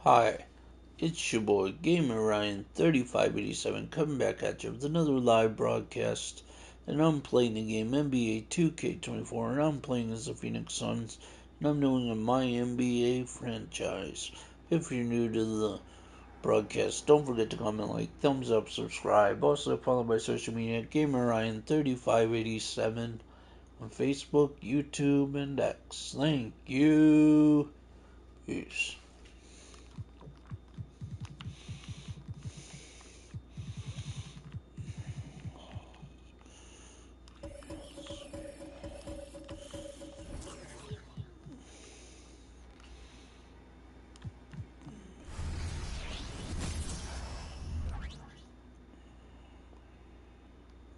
Hi, it's your boy Gamer Ryan 3587 coming back at you with another live broadcast, and I'm playing the game NBA 2K24, and I'm playing as the Phoenix Suns, and I'm doing a My NBA franchise. If you're new to the broadcast, don't forget to comment, like, thumbs up, subscribe. Also follow my social media at Gamer Ryan 3587 on Facebook, YouTube, and X. Thank you. Peace.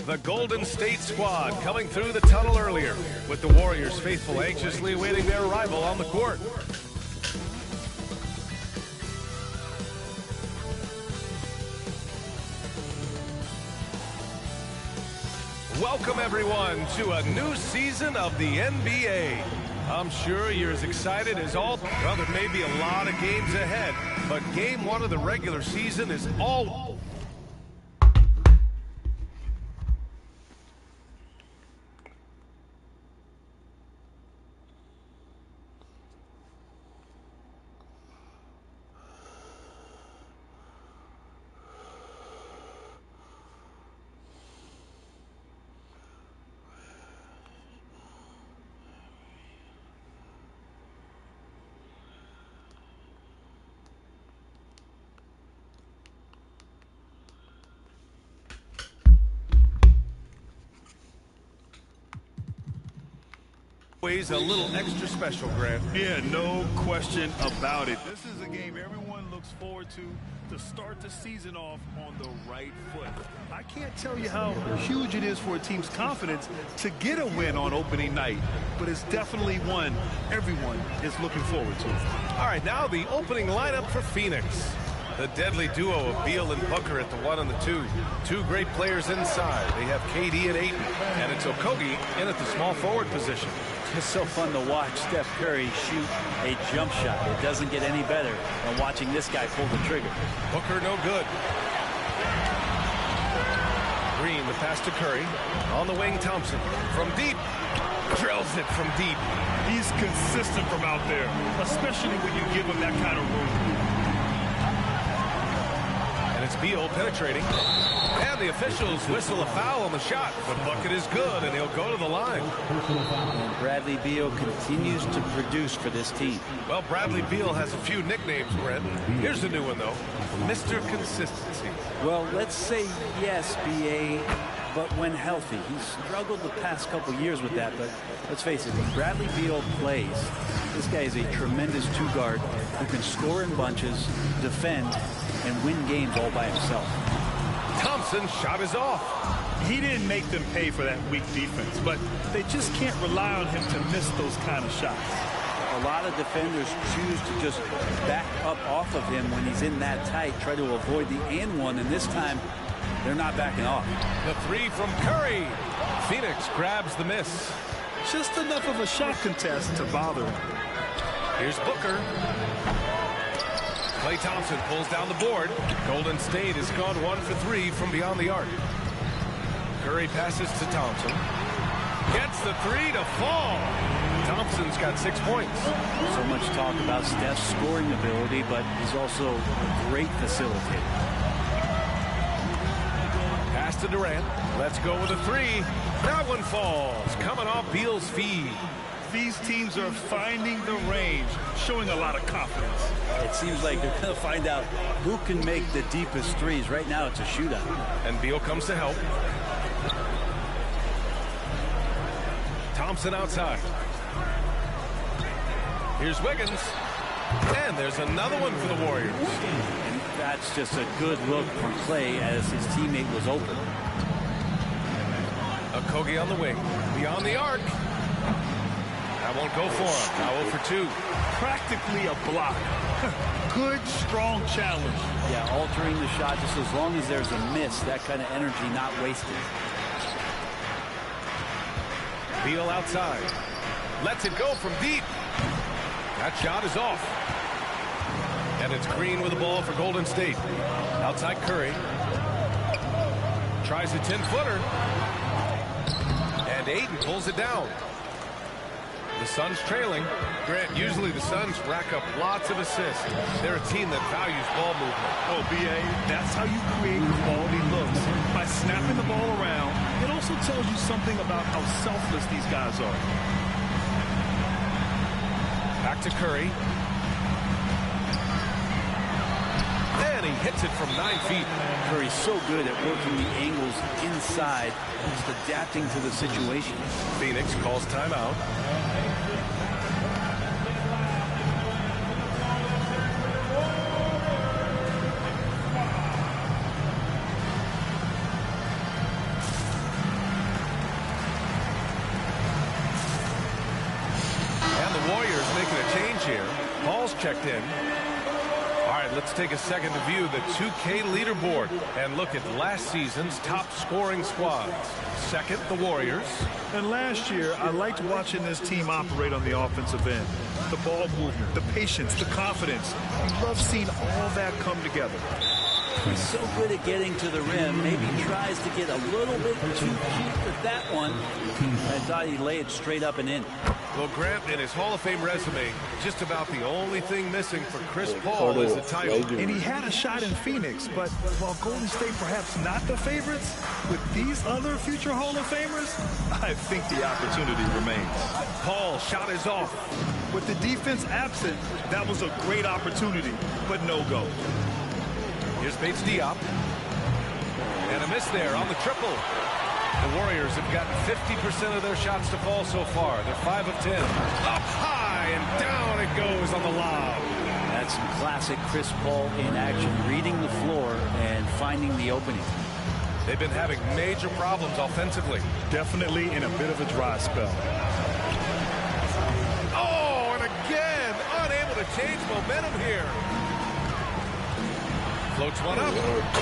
The Golden State squad coming through the tunnel earlier, with the Warriors faithful anxiously awaiting their arrival on the court. Welcome everyone to a new season of the NBA. I'm sure you're as excited as all. Well, there may be a lot of games ahead, but game one of the regular season is all. Always a little extra special, Grant. Yeah, no question about it. This is a game everyone looks forward to start the season off on the right foot. I can't tell you how huge it is for a team's confidence to get a win on opening night, but it's definitely one everyone is looking forward to. All right, now the opening lineup for Phoenix. The deadly duo of Beal and Booker at the 1 and the 2. Two great players inside. They have KD and Ayton, and it's Okogie in at the small forward position. It's so fun to watch Steph Curry shoot a jump shot. It doesn't get any better than watching this guy pull the trigger. Booker no good. Green, the pass to Curry. On the wing, Thompson. From deep. Drills it from deep. He's consistent from out there, especially when you give him that kind of room. And it's Beal penetrating. And the officials whistle a foul on the shot. The bucket is good, and he'll go to the line. And Bradley Beal continues to produce for this team. Well, Bradley Beal has a few nicknames, Brent. Here's the new one, though. Mr. Consistency. Well, let's say yes, B.A., but when healthy. He's struggled the past couple years with that, but let's face it, when Bradley Beal plays, this guy is a tremendous two-guard who can score in bunches, defend, and win games all by himself. Thompson's shot is off. He didn't make them pay for that weak defense, but they just can't rely on him to miss those kind of shots. A lot of defenders choose to just back up off of him when he's in that tight, try to avoid the and one, and this time they're not backing off. The three from Curry. Phoenix grabs the miss. Just enough of a shot contest to bother him. Here's Booker. Klay Thompson pulls down the board. Golden State has gone 1 for 3 from beyond the arc. Curry passes to Thompson. Gets the three to fall. Thompson's got 6 points. So much talk about Steph's scoring ability, but he's also a great facilitator. Pass to Durant. Let's go with a three. That one falls. Coming off Beal's feed. These teams are finding the range, showing a lot of confidence. It seems like they're going to find out who can make the deepest threes. Right now, it's a shootout. And Beal comes to help. Thompson outside. Here's Wiggins. And there's another one for the Warriors. And that's just a good look from Klay as his teammate was open. Okogie on the wing. Beyond the arc. That won't go for him. Now 0 for 2. Practically a block. Good, strong challenge. Yeah, altering the shot just as long as there's a miss. That kind of energy not wasted. Beal outside. Lets it go from deep. That shot is off. And it's Green with the ball for Golden State. Outside Curry. Tries a 10-footer. And Ayton pulls it down. The Suns trailing. Grant, usually the Suns rack up lots of assists. They're a team that values ball movement. Oh, B.A., that's how you create quality looks. By snapping the ball around, it also tells you something about how selfless these guys are. Back to Curry. And he hits it from 9 feet. Curry's so good at working the angles inside, just adapting to the situation. Phoenix calls timeout. And the Warriors making a change here. Paul's checked in. All right, let's take a second to view the 2K leaderboard and look at last season's top scoring squads. Second, the Warriors. And last year, I liked watching this team operate on the offensive end. The ball movement, the patience, the confidence. I love seeing all that come together. He's so good at getting to the rim. Maybe he tries to get a little bit too cute with that one. I thought he'd lay it straight up and in. Well, Grant, in his Hall of Fame resume, just about the only thing missing for Chris Paul is the title. And he had a shot in Phoenix, but while Golden State perhaps not the favorites, with these other future Hall of Famers, I think the opportunity remains. Paul shot is off. With the defense absent, that was a great opportunity, but no go. Here's Bates Diop. And a miss there on the triple. The Warriors have gotten 50% of their shots to fall so far. They're 5 of 10. Up high and down it goes on the lob. That's some classic Chris Paul in action, reading the floor and finding the opening. They've been having major problems offensively. Definitely in a bit of a dry spell. Oh, and again, unable to change momentum here. Floats one up.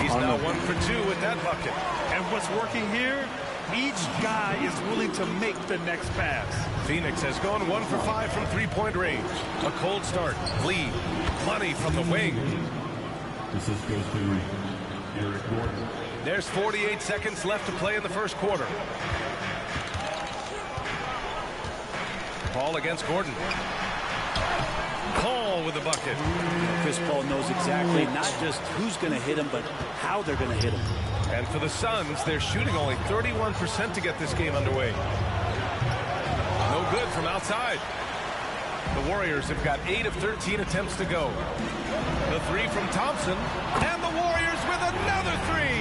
He's now 1 for 2 with that bucket. And what's working here? Each guy is willing to make the next pass. Phoenix has gone 1 for 5 from three-point range. A cold start. Lead. Money from the wing. This goes to Eric Gordon. There's 48 seconds left to play in the first quarter. Paul against Gordon. Paul with the bucket. Chris Paul knows exactly not just who's going to hit him, but how they're going to hit him. And for the Suns, they're shooting only 31% to get this game underway. No good from outside. The Warriors have got 8 of 13 attempts to go. The 3 from Thompson. And the Warriors with another 3.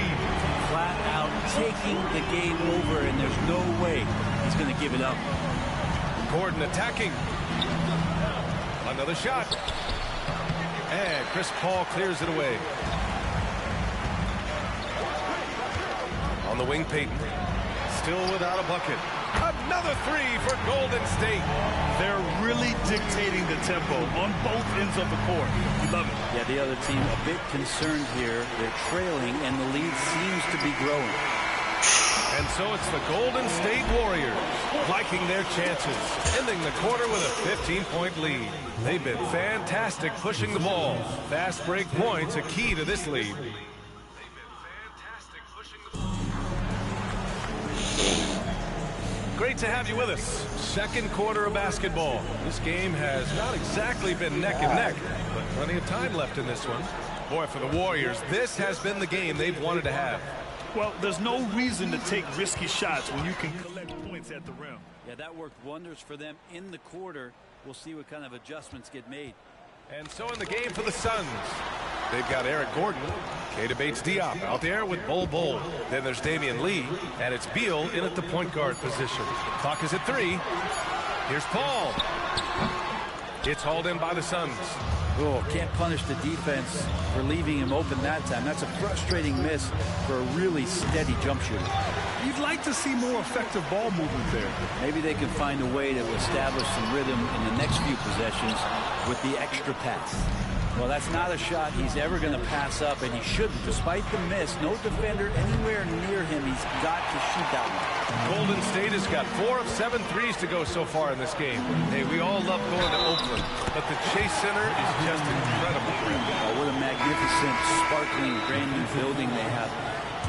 Flat out taking the game over, and there's no way he's going to give it up. Gordon attacking. Another shot. And Chris Paul clears it away. On the wing, Payton. Still without a bucket. Another 3 for Golden State. They're really dictating the tempo on both ends of the court. We love it. Yeah, the other team a bit concerned here. They're trailing, and the lead seems to be growing. And so it's the Golden State Warriors liking their chances, ending the quarter with a 15-point lead. They've been fantastic pushing the ball. Fast break points a key to this lead. Great to have you with us. Second quarter of basketball. This game has not exactly been neck and neck, but plenty of time left in this one. Boy, for the Warriors, this has been the game they've wanted to have. Well, there's no reason to take risky shots when you can collect points at the rim. Yeah, that worked wonders for them in the quarter. We'll see what kind of adjustments get made. And so in the game for the Suns, they've got Eric Gordon, Keita Bates-Diop out there with Bol. Then there's Damian Lee, and it's Beal in at the point guard position. Clock is at 3. Here's Paul. It's hauled in by the Suns. Oh, can't punish the defense for leaving him open that time. That's a frustrating miss for a really steady jump shooter. You'd like to see more effective ball movement there. Maybe they can find a way to establish some rhythm in the next few possessions with the extra pass. Well, that's not a shot he's ever going to pass up, and he shouldn't. Despite the miss, no defender anywhere near him. He's got to shoot that one. Golden State has got 4 of 7 threes to go so far in this game. Hey, we all love going to Oakland, but the Chase Center is just incredible. What a magnificent, sparkling, brand new building they have.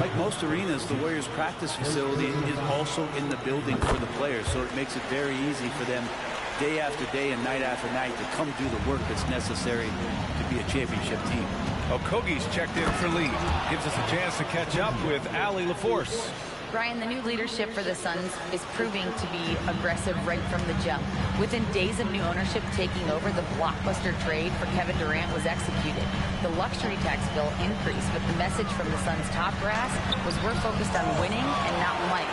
Like most arenas, the Warriors practice facility is also in the building for the players, so it makes it very easy for them day after day and night after night to come do the work that's necessary to be a championship team. Okogie's checked in for Lee. Gives us a chance to catch up with Allie LaForce. Brian, the new leadership for the Suns is proving to be aggressive right from the jump. Within days of new ownership taking over, the blockbuster trade for Kevin Durant was executed. The luxury tax bill increased, but the message from the Suns' top brass was we're focused on winning and not money.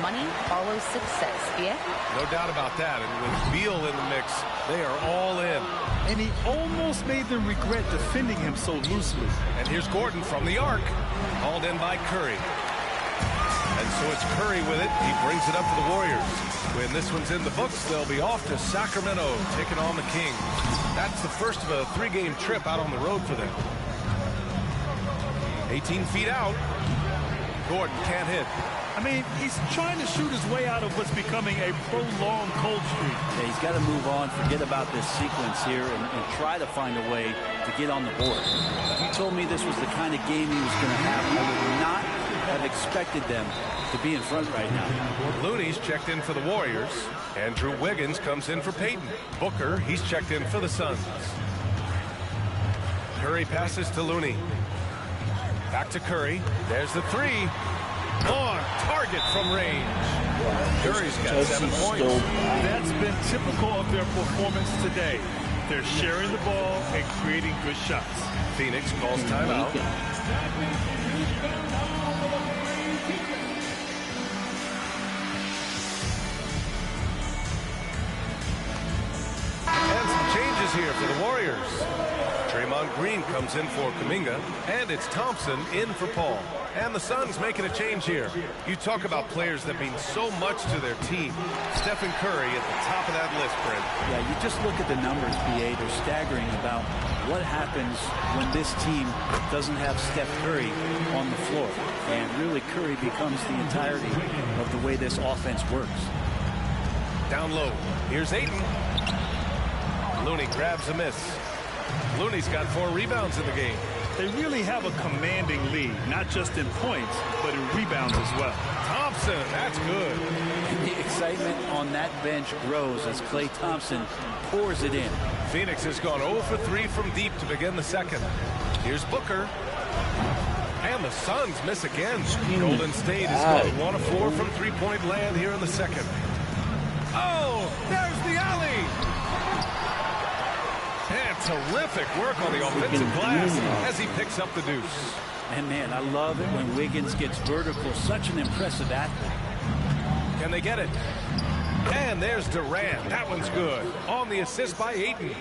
Money follows success, yeah? No doubt about that. And with Beal in the mix, they are all in. And he almost made them regret defending him so loosely. And here's Gordon from the arc. Called in by Curry. And so it's Curry with it. He brings it up to the Warriors. When this one's in the books, they'll be off to Sacramento, taking on the Kings. That's the first of a 3-game trip out on the road for them. 18 feet out. Gordon can't hit. I mean, he's trying to shoot his way out of what's becoming a prolonged cold streak. Yeah, he's got to move on, forget about this sequence here, and try to find a way to get on the board. If you told me this was the kind of game he was going to have, I would not have expected them to be in front right now. Looney's checked in for the Warriors. Andrew Wiggins comes in for Peyton. Booker, he's checked in for the Suns. Curry passes to Looney. Back to Curry. There's the 3. On target from range. Curry's got 7 points. That's been typical of their performance today. They're sharing the ball and creating good shots. Phoenix calls timeout. And some changes here for the Warriors. Draymond Green comes in for Kuminga, and it's Thompson in for Paul. And the Suns making a change here. You talk about players that mean so much to their team. Stephen Curry at the top of that list, Brent. Yeah, you just look at the numbers, BA. They're staggering about what happens when this team doesn't have Steph Curry on the floor. And really, Curry becomes the entirety of the way this offense works. Down low. Here's Ayton. Looney grabs a miss. Looney's got 4 rebounds in the game. They really have a commanding lead, not just in points, but in rebounds as well. Thompson, that's good. The excitement on that bench grows as Klay Thompson pours it in. Phoenix has gone 0 for 3 from deep to begin the second. Here's Booker. And the Suns miss again. Golden State has gone 1 of 4 from three-point land here in the second. Oh, there's the alley. And terrific work on the offensive glass as he picks up the deuce. And man, I love it when Wiggins gets vertical. Such an impressive athlete. Can they get it? And there's Durant. That one's good. On the assist by Ayton.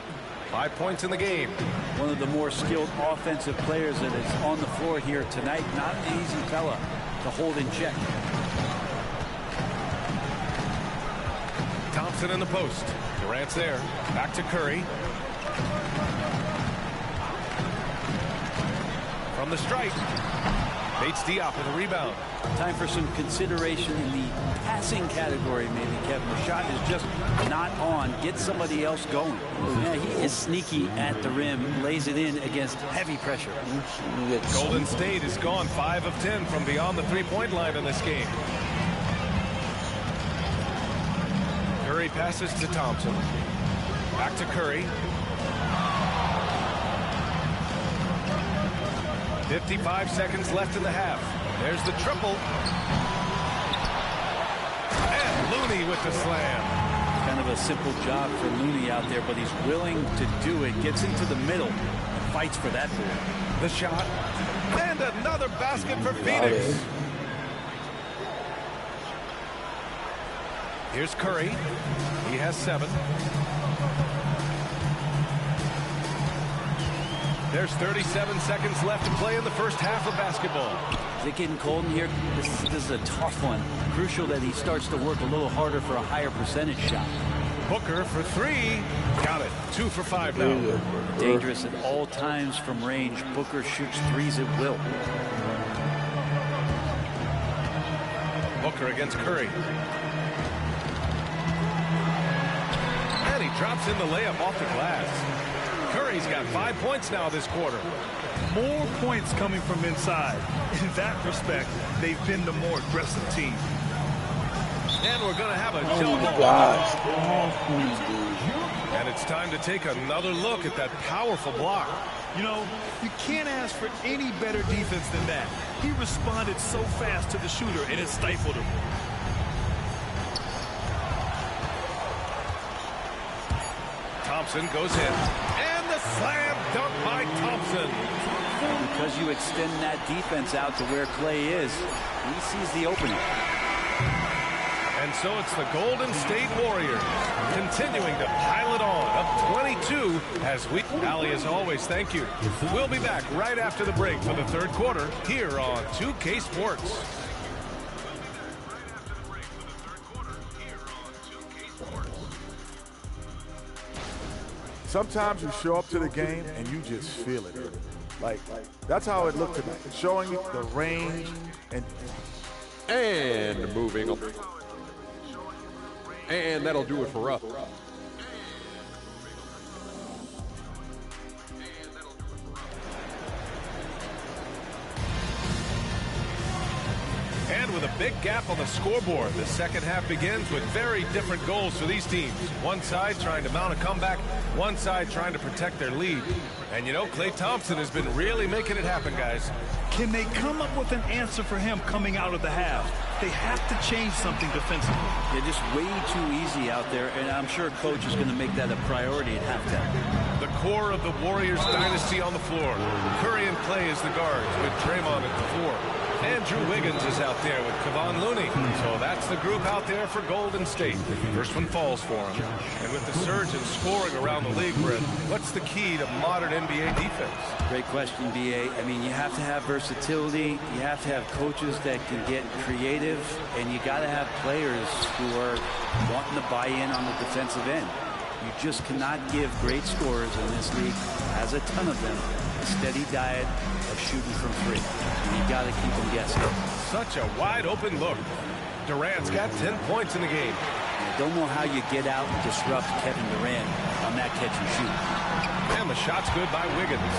5 points in the game. One of the more skilled offensive players that is on the floor here tonight. Not an easy fella to hold in check. Thompson in the post. Durant's there. Back to Curry. From the strike. Bates Diop with a rebound. Time for some consideration in the passing category, maybe, Kevin. The shot is just not on. Get somebody else going. Yeah, he is sneaky at the rim. Lays it in against heavy pressure. Golden State has gone 5 of 10 from beyond the three-point line in this game. Curry passes to Thompson. Back to Curry. 55 seconds left in the half. There's the triple. And Looney with the slam. Kind of a simple job for Looney out there, but he's willing to do it. Gets into the middle and fights for that ball. The shot. And another basket for Phoenix. Here's Curry. He has 7. There's 37 seconds left to play in the first half of basketball. Is it getting cold in here? This is a tough one. Crucial that he starts to work a little harder for a higher percentage shot. Booker for three. Got it. 2 for 5 now. Dangerous at all times from range. Booker shoots threes at will. Booker against Curry. And he drops in the layup off the glass. Curry's got 5 points now this quarter. More points coming from inside. In that respect, they've been the more aggressive team. And we're going to have a Oh double. my gosh. And it's time to take another look at that powerful block. You know, you can't ask for any better defense than that. He responded so fast to the shooter, and it stifled him. Thompson goes in. And the slam dunk by Thompson. Because you extend that defense out to where Clay is, he sees the opening. And so it's the Golden State Warriors continuing to pile it on, up 22 as we... Allie, as always, thank you. We'll be back right after the break for the third quarter here on 2K Sports. Sometimes you show up to the game and you just feel it. Like, that's how it looked tonight. Showing you the range and moving on. And that'll do it for us. And with a big gap on the scoreboard, the second half begins with very different goals for these teams. One side trying to mount a comeback, one side trying to protect their lead. And you know, Klay Thompson has been really making it happen, guys. Can they come up with an answer for him coming out of the half? They have to change something defensively. They're just way too easy out there, and I'm sure coach is going to make that a priority at halftime. The core of the Warriors dynasty on the floor. Curry and Klay as the guards with Draymond at the 4. Andrew Wiggins is out there with Kevon Looney. So that's the group out there for Golden State. First one falls for him. And with the surge in scoring around the league, Brett, what's the key to modern NBA defense? Great question, B.A. I mean, you have to have versatility. You have to have coaches that can get creative. And you got to have players who are wanting to buy in on the defensive end. You just cannot give great scorers in this league, has a ton of them, a steady diet of shooting from three. And you got to keep them guessing. Such a wide open look. Durant's got 10 points in the game. I don't know how you get out and disrupt Kevin Durant on that catch and shoot. And the shot's good by Wiggins.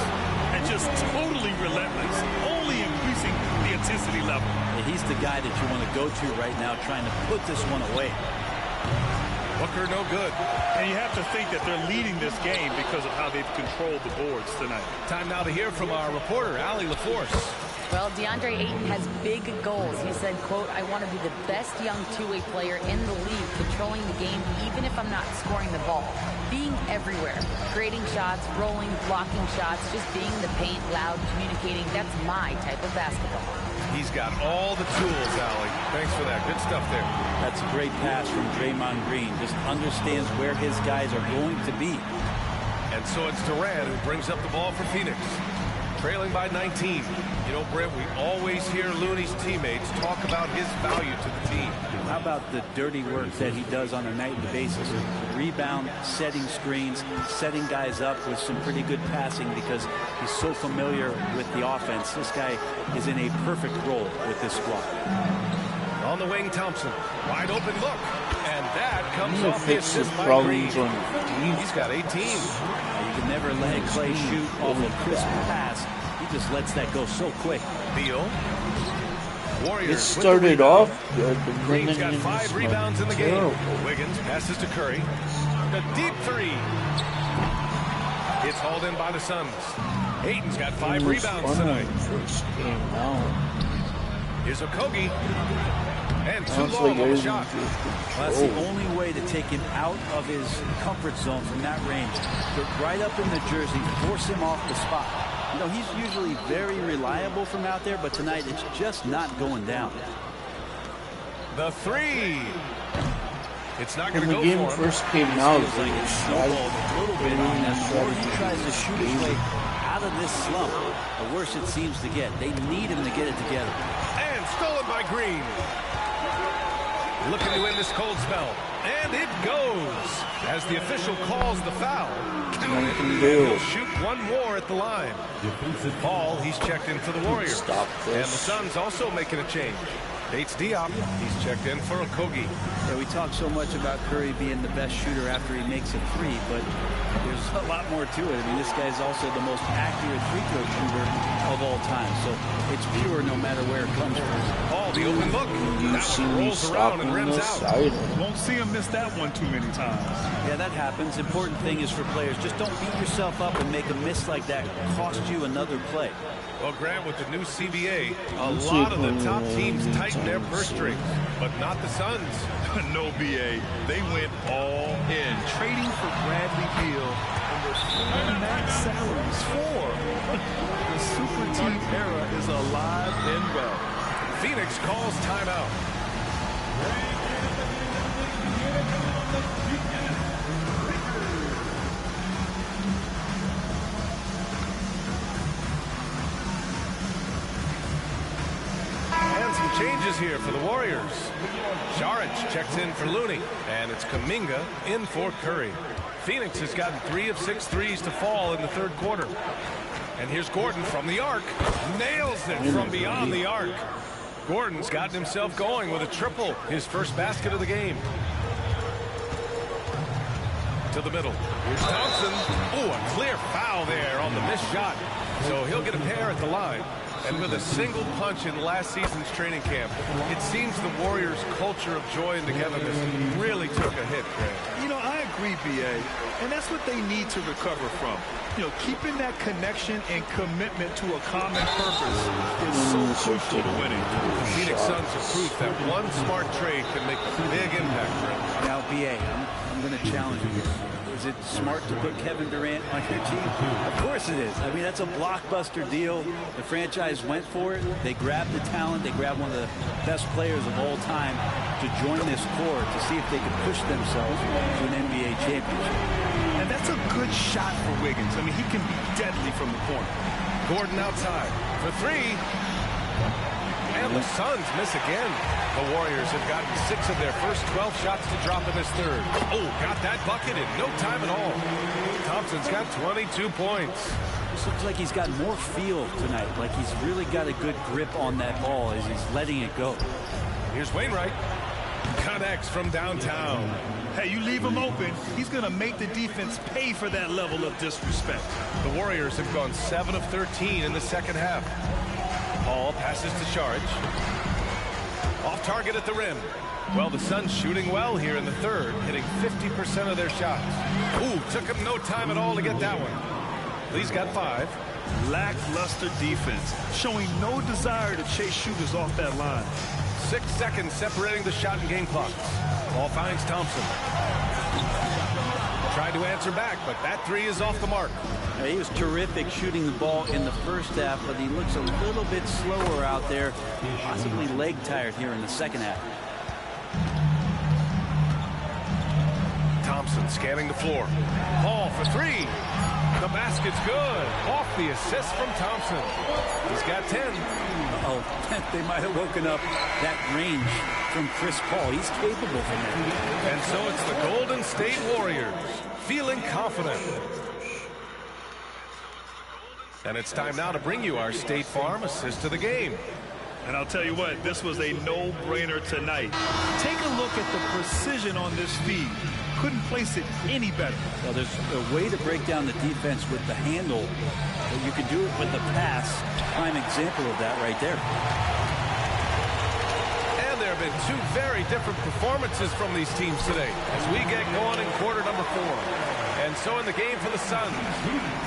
And just totally relentless, only increasing the intensity level. And he's the guy that you want to go to right now trying to put this one away. Booker no good. And you have to think that they're leading this game because of how they've controlled the boards tonight. Time now to hear from our reporter, Allie LaForce. Well, DeAndre Ayton has big goals. He said, quote, I want to be the best young two-way player in the league, controlling the game even if I'm not scoring the ball. Being everywhere, creating shots, rolling, blocking shots, just being in the paint, loud, communicating, that's my type of basketball. He's got all the tools, Allie. Thanks for that. Good stuff there. That's a great pass from Draymond Green. Just understands where his guys are going to be. And so it's Durant who brings up the ball for Phoenix. Trailing by 19. You know, Brent, we always hear Looney's teammates talk about his value to the team. How about the dirty work that he does on a nightly basis? Rebound, setting screens, setting guys up with some pretty good passing because he's so familiar with the offense. This guy is in a perfect role with this squad. On the wing, Thompson. Wide open look. And that comes He off the fixes assist by problems Green. on He's got 18. You can never let Clay shoot off a crisp pass. He just lets that go so quick. Beal. Warriors. It started off good, but Green's then got 5 rebounds in the terrible. game. Wiggins passes to Curry. The deep three. It's hauled in by the Suns. Ayton's got 5 rebounds tonight. First game out. Here's Okogie. And too Sounds long like on the Ayton shot. Well, that's the only way to take him out of his comfort zone from that range. Get right up in the jersey, force him off the spot. You know, he's usually very reliable from out there, but tonight it's just not going down. The three. It's not going When to the go game for him. first came out, Feels like it's snowballed a little bit on him. The more he tries to shoot his way out of this slump, the worse it seems to get. They need him to get it together. And stolen by Green. Looking to win this cold spell. And it goes. As the official calls the foul, count it, and do. he'll shoot one more at the line. Paul, he's checked in for the Warriors. Stop this. And the Suns also making a change. Bates Diop, he's checked in for Okogie. Yeah, we talk so much about Curry being the best shooter after he makes a three, but there's a lot more to it. I mean, this guy's also the most accurate free throw shooter of all time, so it's pure no matter where it comes from. Paul, the open look. You That see one me rolls around and stopping rims this? out. I don't. Won't see him miss that one too many times. Yeah, that happens. Important thing is for players, just don't beat yourself up and make a miss like that cost you another play. Well, Grant, with the new CBA, a Let's lot see of the if top we teams win tighten their times. purse strings, but not the Suns. No, BA. They went all in, trading for Bradley Beal and their full max salaries for. The super team era is alive and well. Phoenix calls timeout. And some changes here for the Warriors. Saric checks in for Looney, and it's Kuminga in for Curry. Phoenix has gotten 3 of 6 threes to fall in the third quarter. And here's Gordon from the arc. Nails it from beyond the arc. Gordon's gotten himself going with a triple, his first basket of the game. To the middle. Here's Thompson. Oh, a clear foul there on the missed shot. So he'll get a pair at the line. And with a single punch in last season's training camp, it seems the Warriors' culture of joy and togetherness really took a hit, Grant. You know, I agree, BA, and that's what they need to recover from. You know, keeping that connection and commitment to a common purpose is so crucial to winning. The Phoenix Suns have proof that one smart trade can make a big impact, Grant. Now, BA, I'm going to challenge you. Is it smart to put Kevin Durant on your team? Of course it is. I mean, that's a blockbuster deal. The franchise went for it. They grabbed the talent. They grabbed one of the best players of all time to join this core to see if they could push themselves to an NBA championship. And that's a good shot for Wiggins. I mean, he can be deadly from the corner. Gordon outside for three. And the Suns miss again. The Warriors have gotten 6 of their first 12 shots to drop in this third. Oh, got that bucket in no time at all. Thompson's got 22 points. This looks like he's got more feel tonight, like he's really got a good grip on that ball as he's letting it go. Here's Wainwright. Connects from downtown. Hey, you leave him open, he's going to make the defense pay for that level of disrespect. The Warriors have gone 7 of 13 in the second half. Paul passes to Saric. Off target at the rim. Well, the Suns shooting well here in the third, hitting 50% of their shots. Ooh, took him no time at all to get that one. Lee's got 5. Lackluster defense, showing no desire to chase shooters off that line. 6 seconds separating the shot and game clock. Ball finds Thompson. Tried to answer back, but that 3 is off the mark. He was terrific shooting the ball in the first half, but he looks a little bit slower out there, possibly leg tired here in the second half. Thompson scanning the floor. Paul for 3. The basket's good. Off the assist from Thompson. He's got 10. Uh-oh, they might have woken up that range from Chris Paul. He's capable from that. And so it's the Golden State Warriors feeling confident. And it's time now to bring you our State Farm assist of the game. And I'll tell you what, this was a no-brainer tonight. Take a look at the precision on this feed. Couldn't place it any better. Well, there's a way to break down the defense with the handle, but you can do it with the pass. Prime example of that right there. And there have been 2 very different performances from these teams today as we get going in quarter number 4. And so in the game for the Suns,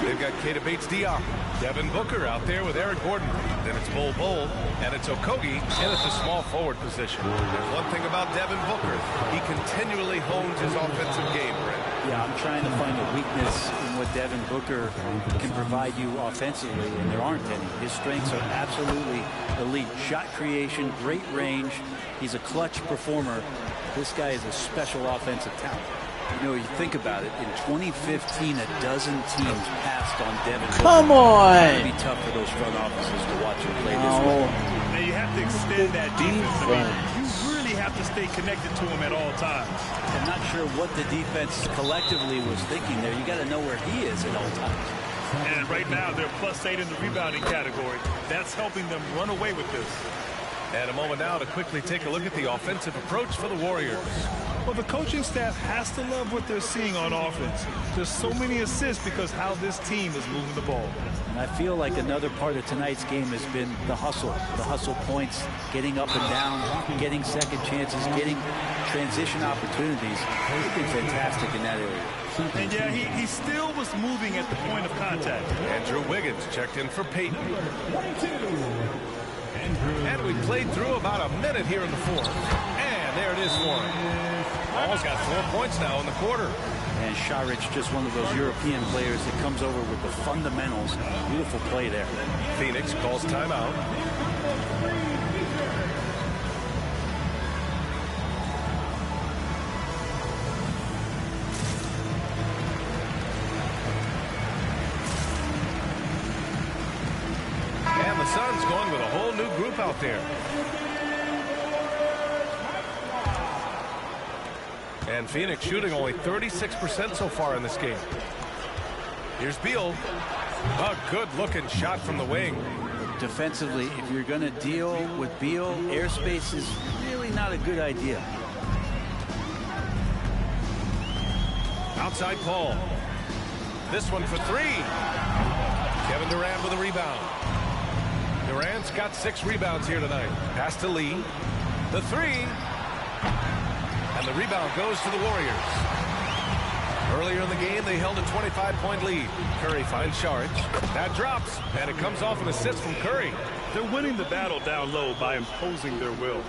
they've got Keita Bates-Diop, Devin Booker out there with Eric Gordon. Then it's Bol Bol, and it's Okogie in at the small forward position. There's one thing about Devin Booker. He continually hones his offensive game, Brent. Yeah, I'm trying to find a weakness in what Devin Booker can provide you offensively, and there aren't any. His strengths are absolutely elite. Shot creation, great range. He's a clutch performer. This guy is a special offensive talent. You know, you think about it, in 2015, a dozen teams passed on Devin Booker. Come on! It'd be tough for those front offices to watch him play this way. Now you have to extend that defense. I mean, you really have to stay connected to him at all times. I'm not sure what the defense collectively was thinking there. You got to know where he is at all times. And right now, they're +8 in the rebounding category. That's helping them run away with this. And a moment now to quickly take a look at the offensive approach for the Warriors. Well, the coaching staff has to love what they're seeing on offense. There's so many assists because how this team is moving the ball. And I feel like another part of tonight's game has been the hustle points, getting up and down, getting second chances, getting transition opportunities. He's been fantastic in that area. And yeah, he still was moving at the point of contact. Andrew Wiggins checked in for Peyton. And we played through about a minute here in the fourth. And there it is for him. Ball's got 4 points now in the quarter. And Šarić, just one of those European players that comes over with the fundamentals. Beautiful play there. Phoenix calls timeout. And the Suns going with a whole new group out there. And Phoenix shooting only 36% so far in this game. Here's Beal. A good-looking shot from the wing. Defensively, if you're going to deal with Beal, airspace is really not a good idea. Outside Paul. This one for three. Kevin Durant with a rebound. Durant's got 6 rebounds here tonight. Pass to Lee. The three. And the rebound goes to the Warriors. Earlier in the game, they held a 25-point lead. Curry finds Šarić. That drops, and it comes off an assist from Curry. They're winning the battle down low by imposing their will.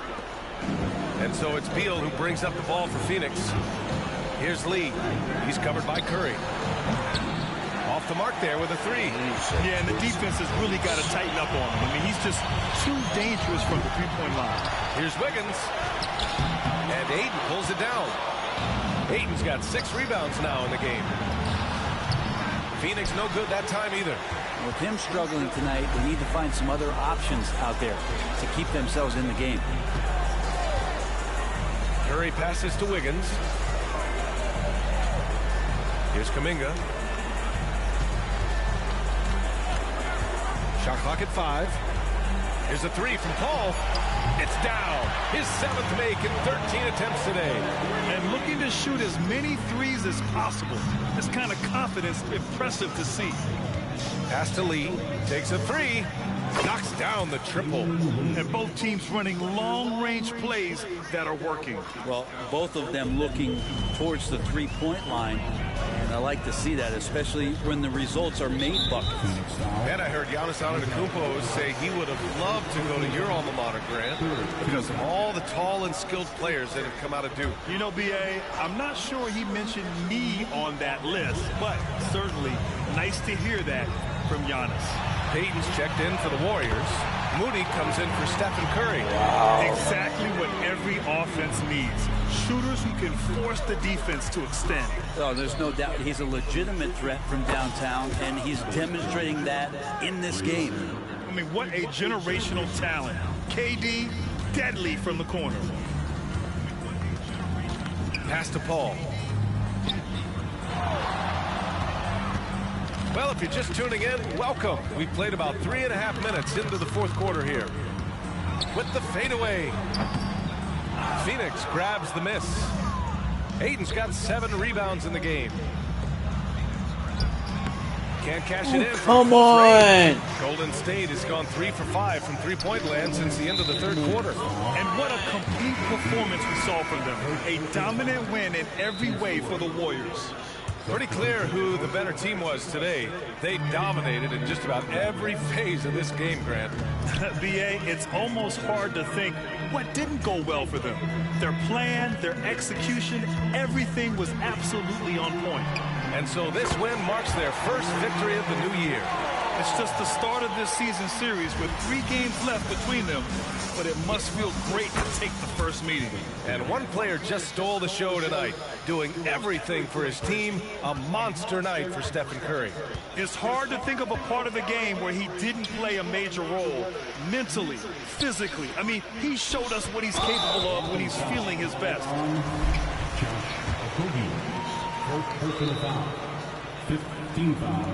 And so it's Beal who brings up the ball for Phoenix. Here's Lee. He's covered by Curry. Off the mark there with a three. Yeah, and the defense has really got to tighten up on him. I mean, he's just too dangerous from the three-point line. Here's Wiggins. And Ayton pulls it down. Ayton's got 6 rebounds now in the game. Phoenix no good that time either. With him struggling tonight, they need to find some other options out there to keep themselves in the game. Curry passes to Wiggins. Here's Kuminga. Shot clock at 5. Here's a three from Paul. It's down. His 7th make in 13 attempts today. And looking to shoot as many threes as possible. This kind of confidence, impressive to see. Pass to Lee. Takes a three. Knocks down the triple. And both teams running long-range plays that are working. Well, both of them looking towards the three-point line. And I like to see that, especially when the results are made buckets. And I heard Giannis Antetokounmpo say he would have loved to go to your alma mater, Grant, because of all the tall and skilled players that have come out of Duke. You know, B.A., I'm not sure he mentioned me on that list, but certainly nice to hear that from Giannis. Peyton's checked in for the Warriors. Moody comes in for Stephen Curry. Exactly what every offense needs. Shooters who can force the defense to extend. Oh, there's no doubt he's a legitimate threat from downtown, and he's demonstrating that in this game. I mean, what a generational talent. KD, deadly from the corner. Pass to Paul. Well, if you're just tuning in, welcome. We played about 3.5 minutes into the fourth quarter here. With the fadeaway. Phoenix grabs the miss. Ayton's got 7 rebounds in the game. Can't cash it in. Come on! Golden State has gone 3 for 5 from three-point land since the end of the third quarter. And what a complete performance we saw from them. A dominant win in every way for the Warriors. Pretty clear who the better team was today. They dominated in just about every phase of this game, Grant. B.A., it's almost hard to think what didn't go well for them. Their plan, their execution, everything was absolutely on point. And so this win marks their first victory of the new year. It's just the start of this season series with 3 games left between them, but it must feel great to take the first meeting. And one player just stole the show tonight, doing everything for his team. A monster night for Stephen Curry. It's hard to think of a part of the game where he didn't play a major role, mentally, physically. I mean, he showed us what he's capable of when he's feeling his best. Personal foul. 15 foul.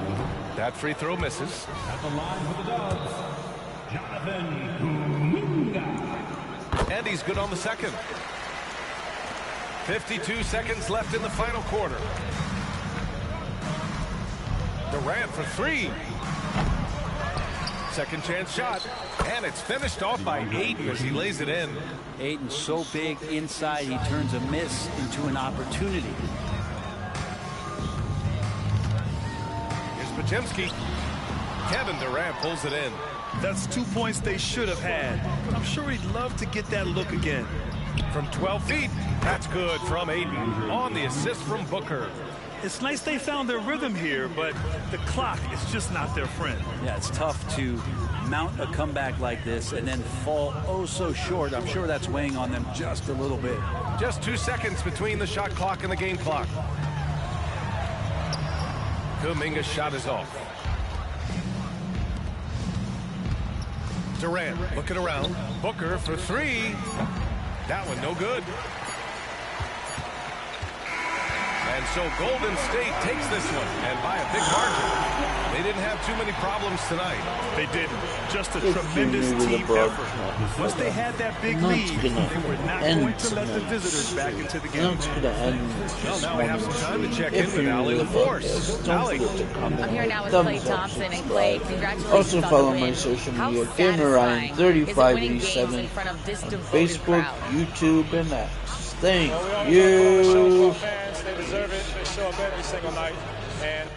That free throw misses. At the line for the Dubs, Jonathan Kuminga. And he's good on the second. 52 seconds left in the final quarter. Durant for 3. Second chance shot. And it's finished off by Ayton as he lays it in. Ayton's so big inside, he turns a miss into an opportunity. Podziemski. Kevin Durant pulls it in. That's 2 points they should have had. I'm sure he'd love to get that look again. From 12 feet, that's good from Ayton on the assist from Booker. It's nice they found their rhythm here, but the clock is just not their friend. Yeah, it's tough to mount a comeback like this and then fall oh so short. I'm sure that's weighing on them just a little bit. Just 2 seconds between the shot clock and the game clock. Kuminga's shot is off. Durant looking around. Booker for 3. That one no good. And so Golden State takes this one, and by a big margin. They didn't have too many problems tonight. They didn't. Just a tremendous team effort. Once they had that big lead, they were not going to let the visitors back into the game. Well, now we have some time to check in with Allie LaForce. Allie. I'm here now with Klay Thompson. And Klay, congratulations Also on the follow win. my social How media, satisfying GamerRyan3587 is it winning games in front of this on devoted Facebook, crowd? YouTube, and X. Thank Show you. for our fans. They deserve it. They show up every single night. And